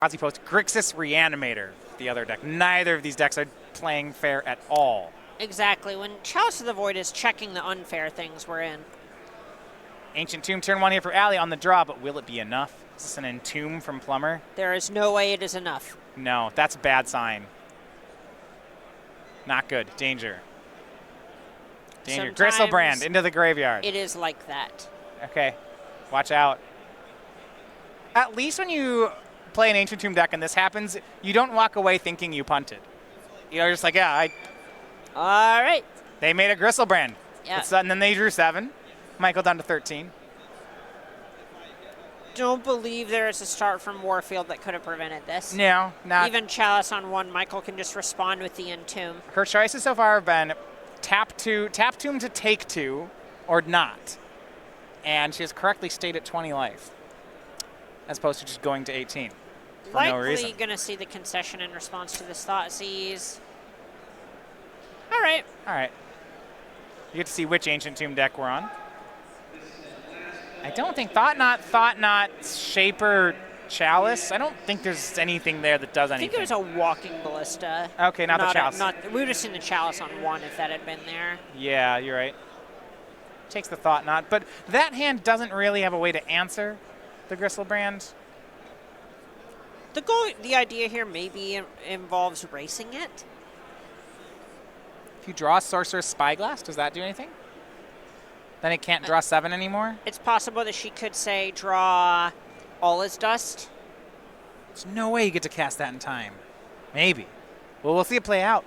Eldrazi Post, Grixis Reanimator, the other deck. Neither of these decks are playing fair at all. Exactly. When Chalice of the Void is checking the unfair things we're in. Ancient Tomb, turn 1 here for Allie on the draw, but will it be enough? Is this an Entomb from Plummer? There is no way it is enough. No, that's a bad sign. Not good. Danger. Danger. Gristlebrand into the graveyard. It is like that. Okay. Watch out. At least when you play an Ancient Tomb deck and this happens, you don't walk away thinking you punted. You're just like, yeah, All right. They made a Gristlebrand. Yeah. And then they drew 7. Michael down to 13. Don't believe there is a start from Warfield that could have prevented this. No, not. Even Chalice on 1, Michael can just respond with the Entomb. Her choices so far have been tap Tomb to take 2, or not. And she has correctly stayed at 20 life, as opposed to just going to 18 for no reason. Likely going to see the concession in response to this Thoughtseize. All right. All right. You get to see which Ancient Tomb deck we're on. I don't think Thought-Knot, Shaper, Chalice. I don't think there's anything there that does anything. I think it was a Walking Ballista. Okay, not the Chalice. We would have seen the Chalice on 1 if that had been there. Yeah, you're right. Takes the Thought-Knot, but that hand doesn't really have a way to answer the Gristlebrand. The idea here maybe involves racing it. If you draw Sorcerer's Spyglass, does that do anything? Then it can't draw 7 anymore? It's possible that she could say draw All Is Dust. There's no way you get to cast that in time. Maybe. Well, we'll see it play out.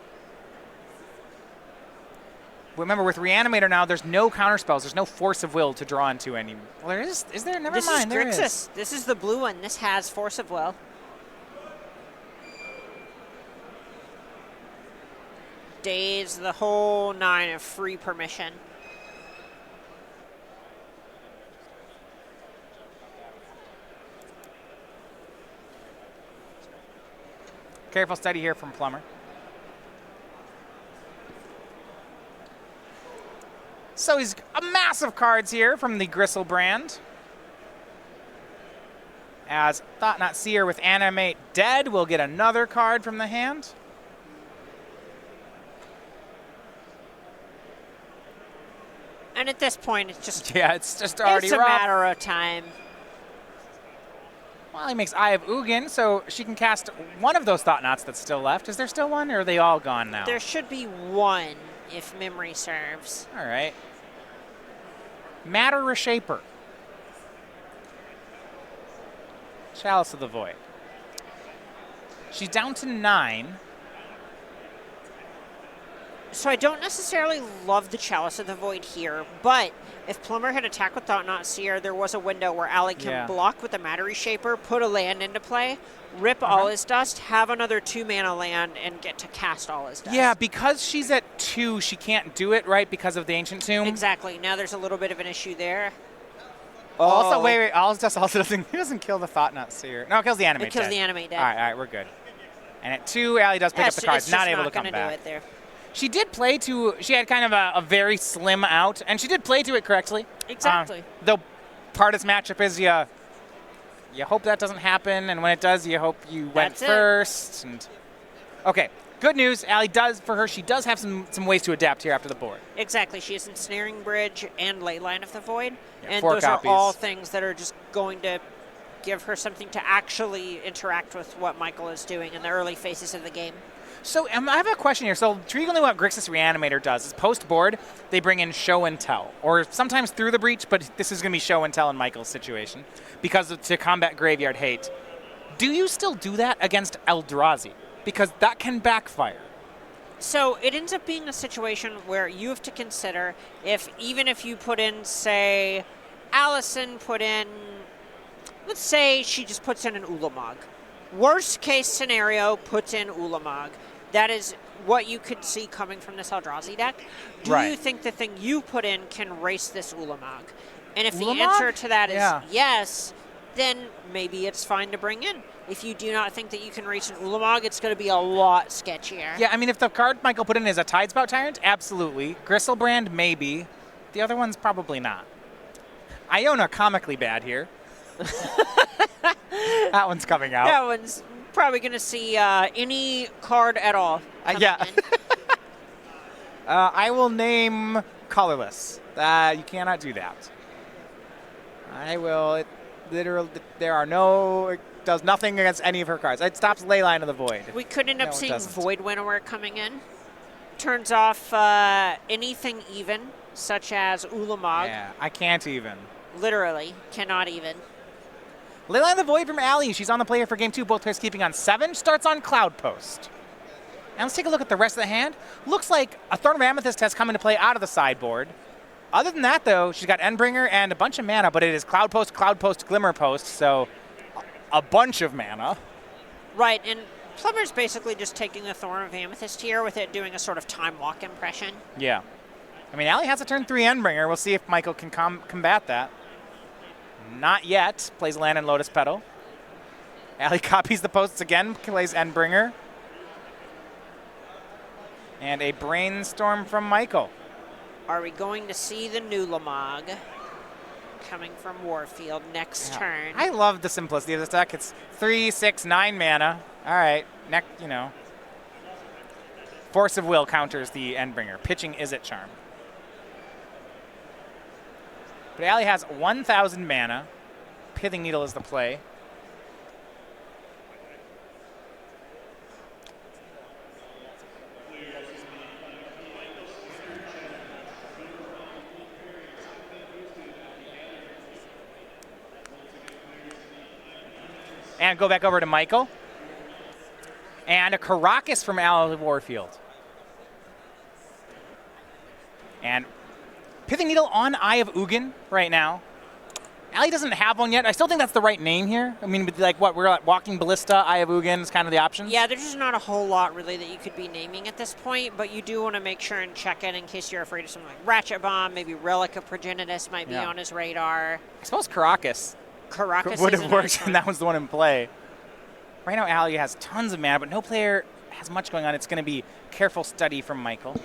Remember, with Reanimator now, there's no counterspells. There's no Force of Will to draw into anymore. Well, there is. Is there? Never mind. There is. This is Grixis. This is the blue one. This has Force of Will. Days, the whole 9 of free permission. Careful study here from Plummer. So he's a massive cards here from the Gristlebrand. As Thought-Knot Seer with Animate Dead will get another card from the hand. And at this point, it's just it's just already it's a rough. matter of time. Well, he makes Eye of Ugin, so she can cast one of those Thought-Knots that's still left. Is there still one, or are they all gone now? There should be one, if memory serves. All right. Matter Reshaper. Chalice of the Void. She's down to 9. So I don't necessarily love the Chalice of the Void here, but if Plummer had attacked with Thought-Knot Seer, there was a window where Allie can block with the Matter Reshaper, put a land into play, rip All Is Dust, have another 2-mana land, and get to cast All Is Dust. Yeah, because she's at 2, she can't do it, right, because of the Ancient Tomb? Exactly. Now there's a little bit of an issue there. Also, wait, All Is Dust also doesn't kill the Thought-Knot Seer. No, it kills the Animate Dead. It kills the Animate Dead. All right, we're good. And at 2, Allie does pick up the cards, not able to come back. Do it there. She did play to, she had kind of a very slim out, and she did play to it correctly. Exactly. Though part of this matchup is you hope that doesn't happen, and when it does, you hope you went first. And okay, good news. Allie does, for her, she does have some ways to adapt here after the board. Exactly. She has Ensnaring Bridge and Leyline of the Void, and 4 those copies. are all things that are just going to give her something to actually interact with what Michael is doing in the early phases of the game. So I have a question here. So intriguingly, what Grixis Reanimator does is post-board, they bring in Show and Tell, or sometimes through the breach, but this is going to be Show and Tell in Michael's situation, because to combat Graveyard Hate. Do you still do that against Eldrazi? Because that can backfire. So it ends up being a situation where you have to consider even if you put in, say, Allison put in, let's say she just puts in an Ulamog. Worst case scenario, puts in Ulamog. That is what you could see coming from this Eldrazi deck. Do you think the thing you put in can race this Ulamog? And if the answer to that is yes, then maybe it's fine to bring in. If you do not think that you can race an Ulamog, it's going to be a lot sketchier. Yeah, I mean, if the card Michael put in is a Tidespout Tyrant, absolutely. Gristlebrand, maybe. The other one's probably not. Iona, comically bad here. That one's coming out. That one's probably going to see any card at all. Yeah. I will name colorless. You cannot do that. I will. It literally, it does nothing against any of her cards. It stops Leyline of the Void. We could end up No, it seeing doesn't. Void Winnower coming in. Turns off anything even, such as Ulamog. Yeah, I can't even. Literally, cannot even. Leyline of the Void from Allie. She's on the player for game 2. Both players keeping on 7. Starts on Cloud Post. And let's take a look at the rest of the hand. Looks like a Throne of Amethyst has come into play out of the sideboard. Other than that, though, she's got Endbringer and a bunch of mana, but it is Cloud Post, Glimmer Post, so a bunch of mana. Right, and Plummer's basically just taking the Thorn of Amethyst here with it doing a sort of time walk impression. Yeah. I mean, Allie has a turn 3 Endbringer. We'll see if Michael can combat that. Not yet. Plays land and Lotus Petal. Allie copies the posts again, plays Endbringer. And a Brainstorm from Michael. Are we going to see the new Ulamog coming from Warfield next turn? I love the simplicity of this deck. It's 3, 6, 9 mana. All right, Force of Will counters the Endbringer. Pitching Is It Charm. But Allie has 1,000 mana. Pithing Needle is the play. And go back over to Michael. And a Caracas from Al Warfield. And Pithing Needle on Eye of Ugin right now. Allie doesn't have one yet. I still think that's the right name here. I mean, like what, we're at Walking Ballista, Eye of Ugin is kind of the options. Yeah, there's just not a whole lot really that you could be naming at this point, but you do want to make sure and check in case you're afraid of something like Ratchet Bomb, maybe Relic of Progenitus might be on his radar. I suppose Caracas would is have a worked, nice and one. that was the one in play. Right now, Allie has tons of mana, but no player has much going on. It's going to be careful study from Michael.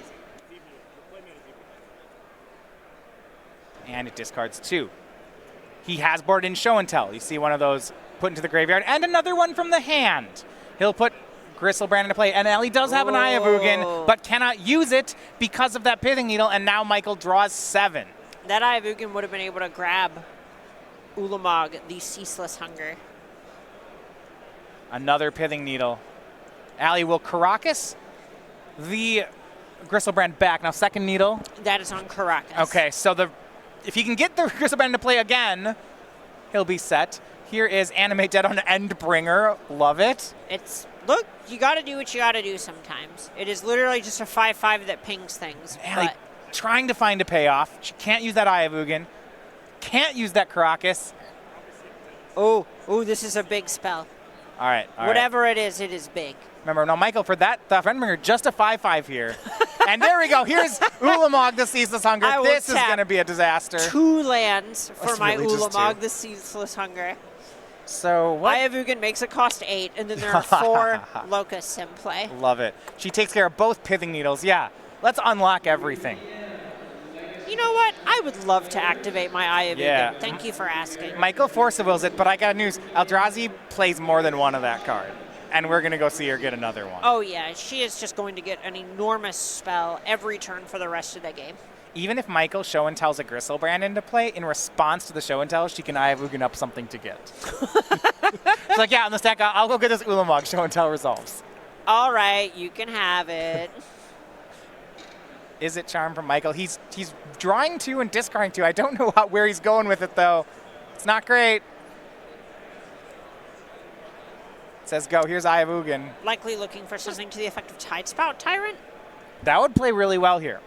And it discards 2. He has boarded in Show and Tell. You see one of those put into the graveyard, and another one from the hand. He'll put Gristlebrand into play, and Allie does have an Eye of Ugin, but cannot use it because of that Pithing Needle, and now Michael draws 7. That Eye of Ugin would have been able to grab Ulamog, the Ceaseless Hunger. Another Pithing Needle. Allie will Caracas the Gristlebrand back. Now, second Needle. That is on Caracas. Okay, so if he can get the Gristlebrand into play again, he'll be set. Here is Animate Dead on Endbringer. Love it. Look, you got to do what you got to do sometimes. It is literally just a 5/5 that pings things. Allie trying to find a payoff. She can't use that Eye of Ugin. Can't use that Caracas. Oh, this is a big spell. All right. Whatever it is big. Remember, now, Michael, for that Endbringer, just a 5/5 here. And there we go. Here's Ulamog, the Ceaseless Hunger. This is going to be a disaster. 2 lands for That's my really just Ulamog, 2. the Ceaseless Hunger. So what? Eye of Ugin makes it cost 8, and then there are 4 Locusts in play. Love it. She takes care of both Pithing Needles. Yeah, let's unlock everything. You know what? I would love to activate my Eye of Yeah. Ugin. Thank you for asking. Michael Force wills it, but I got news. Eldrazi plays more than one of that card. And we're going to go see her get another one. Oh, yeah. She is just going to get an enormous spell every turn for the rest of the game. Even if Michael Show and Tells a Gristlebrand into play, in response to the Show and Tell, she can Eye of Ugin up something to get. She's like, yeah, on the stack, I'll go get this Ulamog. Show and Tell resolves. All right, you can have it. Is it Charm from Michael? He's drawing 2 and discarding 2. I don't know where he's going with it, though. It's not great. Says go. Here's Eye of Ugin. Likely looking for something to the effect of Tidespout Tyrant. That would play really well here.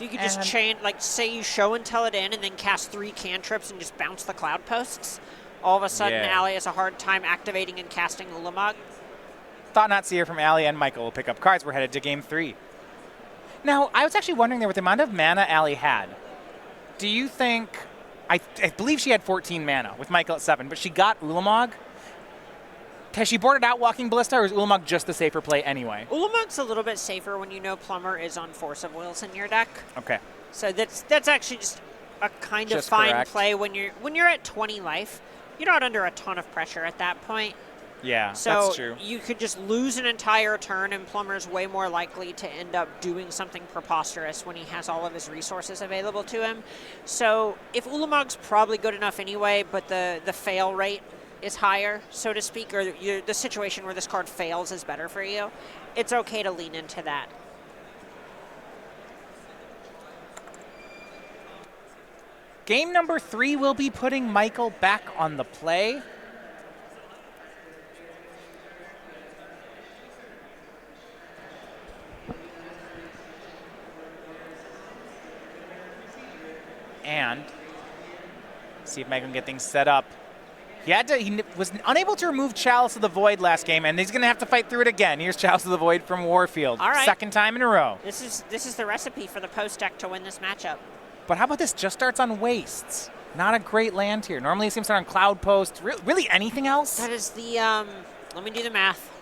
You could just chain, like, say you Show and Tell it in and then cast 3 cantrips and just bounce the Cloud Posts. All of a sudden, Allie has a hard time activating and casting Ulamog. Thought Not Seer from Allie and Michael will pick up cards. We're headed to game 3. Now, I was actually wondering there with the amount of mana Allie had. Do you think, I believe she had 14 mana with Michael at 7, but she got Ulamog. Has she boarded out Walking Ballista, or is Ulamog just the safer play anyway? Ulamog's a little bit safer when you know Plummer is on Force of Wills in your deck. Okay. So that's actually just a kind of fine play when you're at 20 life. you're not under a ton of pressure at that point. Yeah, So that's true. you could just lose an entire turn, and Plummer's way more likely to end up doing something preposterous when he has all of his resources available to him. So if Ulamog's probably good enough anyway, but the fail rate is higher, so to speak, or the situation where this card fails is better for you, it's okay to lean into that. Game number 3 will be putting Michael back on the play. And see if Michael can get things set up. He was unable to remove Chalice of the Void last game, and he's going to have to fight through it again. Here's Chalice of the Void from Warfield. All right. Second time in a row. This is the recipe for the post deck to win this matchup. But how about this? Just starts on Wastes. Not a great land here. Normally it seems to start on Cloud Post. Really anything else? That is the, let me do the math.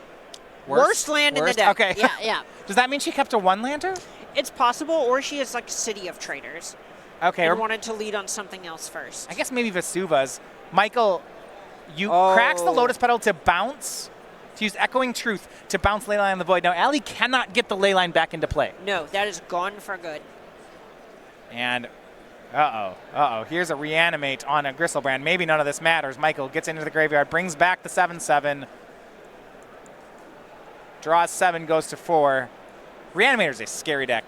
Worst land in the deck. Okay. Yeah. Does that mean she kept a one-lander? It's possible, or she is like City of Traders. Okay. And wanted to lead on something else first. I guess maybe Vesuva's. Michael, you cracks the Lotus Petal to bounce, to use Echoing Truth to bounce Leyline on the Void. Now, Allie cannot get the Leyline back into play. No, that is gone for good. And, here's a Reanimate on a Gristlebrand. Maybe none of this matters. Michael gets into the graveyard, brings back the 7/7. Draws 7, goes to 4. Reanimator's a scary deck.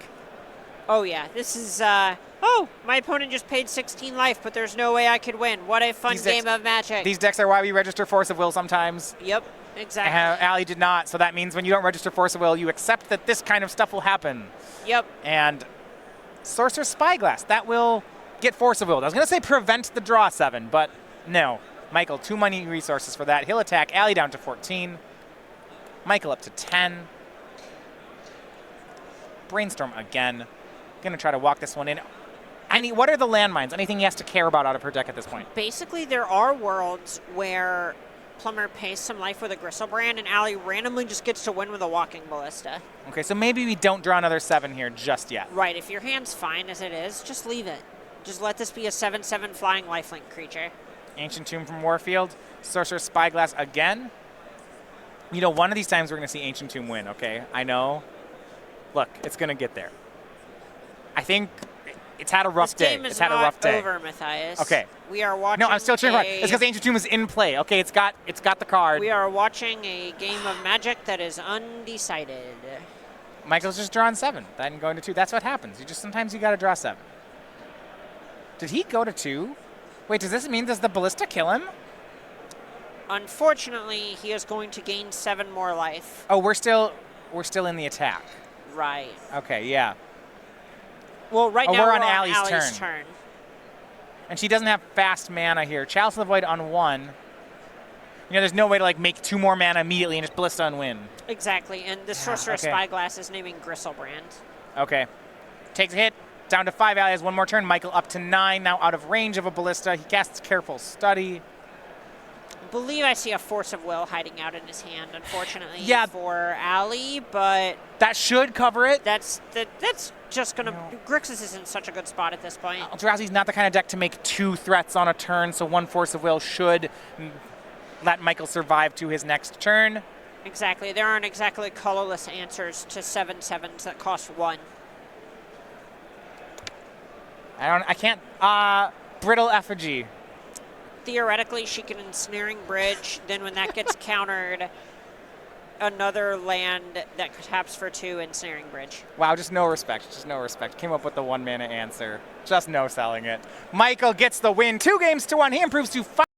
Oh, yeah. This is, my opponent just paid 16 life, but there's no way I could win. What a fun game of Magic. These decks are why we register Force of Will sometimes. Yep, exactly. Allie did not, so that means when you don't register Force of Will, you accept that this kind of stuff will happen. Yep. And Sorcerer's Spyglass, that will get Force of Will. I was going to say prevent the draw 7, but no. Michael, too many resources for that. He'll attack Allie down to 14. Michael up to 10. Brainstorm again. Going to try to walk this one in. What are the landmines? Anything he has to care about out of her deck at this point? Basically, there are worlds where Plummer pays some life with a Gristlebrand, and Allie randomly just gets to win with a Walking Ballista. Okay, so maybe we don't draw another 7 here just yet. Right, if your hand's fine as it is, just leave it. Just let this be a 7/7 flying lifelink creature. Ancient Tomb from Warfield. Sorcerer's Spyglass again. You know, one of these times we're going to see Ancient Tomb win, okay? I know. Look, it's going to get there. I think it's had a rough day. It's had a rough day. This game is not over, Matthias. Okay. We are watching. No, I'm still cheering hard. It's because Ancient Tomb is in play. Okay, it's got the card. We are watching a game of Magic that is undecided. Michael's just drawing 7, then going to 2. That's what happens. Sometimes you got to draw 7. Did he go to 2? Wait, does this mean does the Ballista kill him? Unfortunately, he is going to gain 7 more life. Oh, we're still in the attack. Right. Okay, yeah. Well, right now we're on Allie's turn. And she doesn't have fast mana here. Chalice of the Void on 1. You know, there's no way to make 2 more mana immediately and just Ballista and win. Exactly, and the Sorcerer's Spyglass is naming Gristlebrand. Okay. Takes a hit. Down to 5. Allie has 1 more turn. Michael up to 9, now out of range of a Ballista. He casts Careful Study. I believe I see a Force of Will hiding out in his hand, unfortunately, for Allie, but that should cover it. That's just going to... Grixis is in such a good spot at this point. Eldrazi's not the kind of deck to make 2 threats on a turn, so 1 Force of Will should let Michael survive to his next turn. Exactly. There aren't exactly colorless answers to 7/7s that cost 1. I can't... Brittle Effigy. Theoretically, she can Ensnaring Bridge. Then when that gets countered, another land that taps for 2, Ensnaring Bridge. Wow, just no respect. Just no respect. Came up with the 1 mana answer. Just no selling it. Michael gets the win. 2 games to 1. He improves to 5.